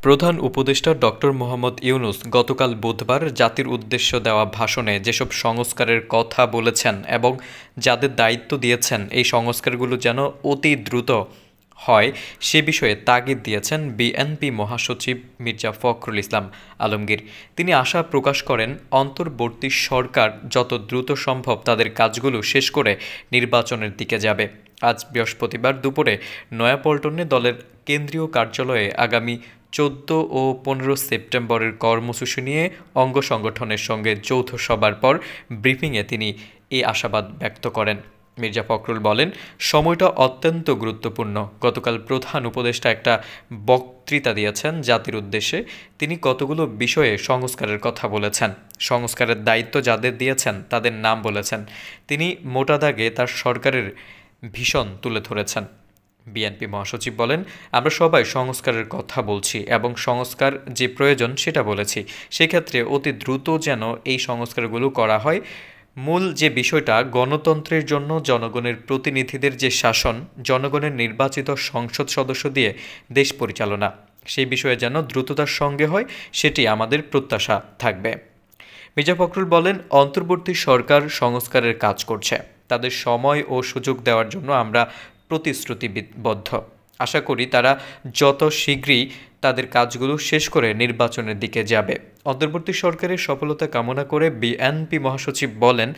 প্রধান উপদেষ্টা ডক্টর মোহাম্মদ ইউনূস গতকাল বুধবার জাতির উদ্দেশ্য দেওয়া ভাষণে যেসব সংস্কারের কথা বলেছেন এবং যাদের দায়িত্ব দিয়েছেন এই সংস্কারগুলো যেন অতি দ্রুত হয় সে বিষয়ে তাগিদ দিয়েছেন বিএনপি মহাসচিব মির্জা ফখরুল ইসলাম আলমগীর। তিনি আশা প্রকাশ করেন অন্তর্বর্তী সরকার যত দ্রুত সম্ভব তাদের কাজগুলো শেষ করে নির্বাচনের দিকে যাবে। আজ বৃহস্পতিবার দুপুরে নয়াপল্টনে দলের কেন্দ্রীয় কার্যালয়ে আগামী 14 ও 15 সেপ্টেম্বরের কর্মসূচি নিয়ে অঙ্গ সংগঠনের সঙ্গে যৌথ সভার পর ব্রিফিংয়ে তিনি এই আশাবাদ ব্যক্ত করেন। মির্জা ফখরুল বলেন, সময়টা অত্যন্ত গুরুত্বপূর্ণ। গতকাল প্রধান উপদেষ্টা একটা বক্তৃতা দিয়েছেন জাতির উদ্দেশ্যে। তিনি কতগুলো বিষয়ে সংস্কারের কথা বলেছেন, সংস্কারের দায়িত্ব যাদের দিয়েছেন তাদের নাম বলেছেন। তিনি মোটা দাগে তার সরকারের ভীষণ তুলে ধরেছেন। বিএনপি মহাসচিব বলেন, আমরা সবাই সংস্কারের কথা বলছি এবং সংস্কার যে প্রয়োজন সেটা বলেছি। সেক্ষেত্রে অতি দ্রুত যেন এই সংস্কারগুলো করা হয়। মূল যে বিষয়টা গণতন্ত্রের জন্য জনগণের প্রতিনিধিদের যে শাসন, জনগণের নির্বাচিত সংসদ সদস্য দিয়ে দেশ পরিচালনা, সেই বিষয়ে যেন দ্রুততার সঙ্গে হয় সেটি আমাদের প্রত্যাশা থাকবে। মির্জা ফখরুল বলেন, অন্তর্বর্তী সরকার সংস্কারের কাজ করছে। তাদের সময় ও সুযোগ দেওয়ার জন্য আমরা প্রতিশ্রুতিবদ্ধ। আশা করি তারা যত শীঘ্রই তাদের কাজগুলো শেষ করে নির্বাচনের দিকে যাবে। অন্তর্বর্তী সরকারের সফলতা কামনা করে বিএনপি মহাসচিব বলেন,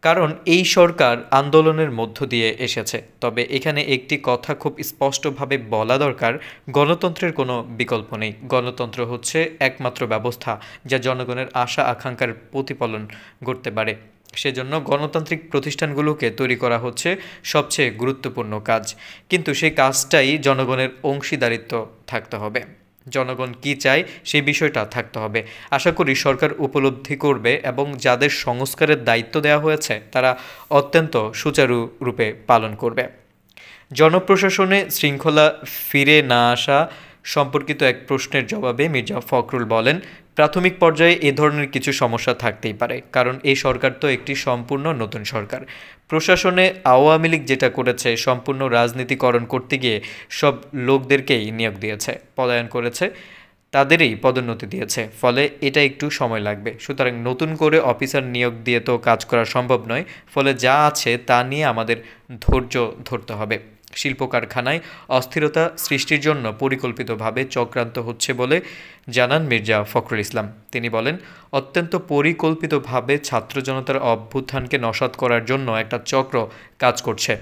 কারণ এই সরকার আন্দোলনের মধ্য দিয়ে এসেছে। তবে এখানে একটি কথা খুব স্পষ্টভাবে বলা দরকার, গণতন্ত্রের কোনো বিকল্প নেই। গণতন্ত্র হচ্ছে একমাত্র ব্যবস্থা যা জনগণের আশা আকাঙ্ক্ষার প্রতিফলন করতে পারে। সেজন্য গণতান্ত্রিক প্রতিষ্ঠানগুলোকে তৈরি করা হচ্ছে সবচেয়ে গুরুত্বপূর্ণ কাজ। কিন্তু সেই কাজটাই জনগণের অংশীদারিত্ব থাকতে হবে। জনগণ কি চায় সেই বিষয়টা থাকতে হবে। আশা করি সরকার উপলব্ধি করবে এবং যাদের সংস্কারের দায়িত্ব দেওয়া হয়েছে তারা অত্যন্ত সুচারুরূপে পালন করবে। জনপ্রশাসনে শৃঙ্খলা ফিরে না আসা সম্পর্কিত এক প্রশ্নের জবাবে মির্জা ফখরুল বলেন, প্রাথমিক পর্যায়ে এ ধরনের কিছু সমস্যা থাকতেই পারে, কারণ এই সরকার তো একটি সম্পূর্ণ নতুন সরকার। প্রশাসনে আওয়ামী লীগ যেটা করেছে, সম্পূর্ণ রাজনীতিকরণ করতে গিয়ে সব লোকদেরকেই নিয়োগ দিয়েছে, পলায়ন করেছে, তাদেরই পদোন্নতি দিয়েছে। ফলে এটা একটু সময় লাগবে। সুতরাং নতুন করে অফিসার নিয়োগ দিয়ে তো কাজ করা সম্ভব নয়। ফলে যা আছে তা নিয়ে আমাদের ধৈর্য ধরতে হবে। শিল্প কারখানায় অস্থিরতা সৃষ্টির জন্য পরিকল্পিতভাবে চক্রান্ত হচ্ছে বলে জানান মির্জা ফখরুল ইসলাম। তিনি বলেন, অত্যন্ত পরিকল্পিতভাবে ছাত্র জনতার অভ্যুত্থানকে নস্যাৎ করার জন্য একটা চক্র কাজ করছে।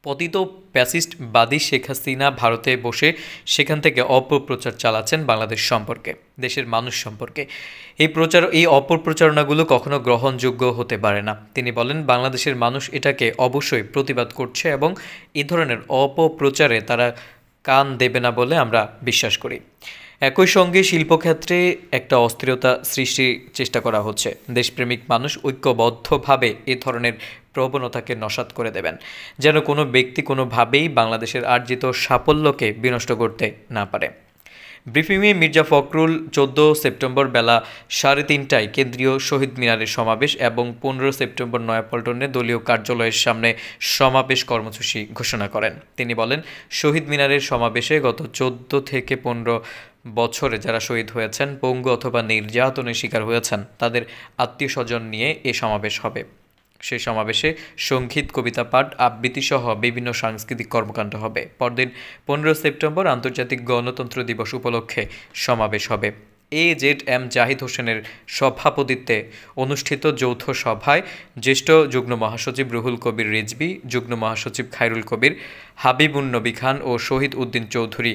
পতিত প্যাসিস্টবাদী শেখ হাসিনা ভারতে বসে সেখান থেকে অপপ্রচার চালাচ্ছেন বাংলাদেশ সম্পর্কে, দেশের মানুষ সম্পর্কে। এই অপপ্রচারণাগুলো কখনো গ্রহণযোগ্য হতে পারে না। তিনি বলেন, বাংলাদেশের মানুষ এটাকে অবশ্যই প্রতিবাদ করছে এবং এই ধরনের অপপ্রচারে তারা কান দেবে না বলে আমরা বিশ্বাস করি। একই সঙ্গে শিল্পক্ষেত্রে একটা অস্থিরতা সৃষ্টির চেষ্টা করা হচ্ছে। দেশপ্রেমিক মানুষ ঐক্যবদ্ধভাবে এ ধরনের প্রবণতাকে নস্যাৎ করে দেবেন, যেন কোনো ব্যক্তি কোনোভাবেই বাংলাদেশের আর্জিত সাফল্যকে বিনষ্ট করতে না পারে। ব্রিফিংয়ে মির্জা ফখরুল 14 সেপ্টেম্বর বেলা 3:30টায় কেন্দ্রীয় শহীদ মিনারের সমাবেশ এবং 15 সেপ্টেম্বর নয়াপল্টনে দলীয় কার্যালয়ের সামনে সমাবেশ কর্মসূচি ঘোষণা করেন। তিনি বলেন, শহীদ মিনারের সমাবেশে গত 14 থেকে 15 বছরে যারা শহীদ হয়েছেন, পঙ্গু অথবা নির্যাতনের শিকার হয়েছেন, তাদের আত্মীয় স্বজন নিয়ে এ সমাবেশ হবে। সেই সমাবেশে সঙ্গীত, কবিতা পাঠ, আবৃত্তি সহ বিভিন্ন সাংস্কৃতিক কর্মকাণ্ড হবে। পরদিন 15 সেপ্টেম্বর আন্তর্জাতিক গণতন্ত্র দিবস উপলক্ষে সমাবেশ হবে। AZM জাহিদ হোসেনের সভাপতিত্বে অনুষ্ঠিত যৌথ সভায় জ্যেষ্ঠ যুগ্ম মহাসচিব রুহুল কবির রিজভী, যুগ্ম মহাসচিব খায়রুল কবির, হাবিবুন নবী খান ও শহীদ উদ্দিন চৌধুরী,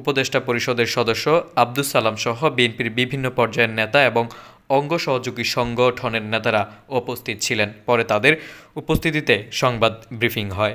উপদেষ্টা পরিষদের সদস্য আব্দুস সালাম সহ বিএনপির বিভিন্ন পর্যায়ের নেতা এবং অঙ্গ সহযোগী সংগঠনের নেতারা উপস্থিত ছিলেন। পরে তাদের উপস্থিতিতে সংবাদ ব্রিফিং হয়।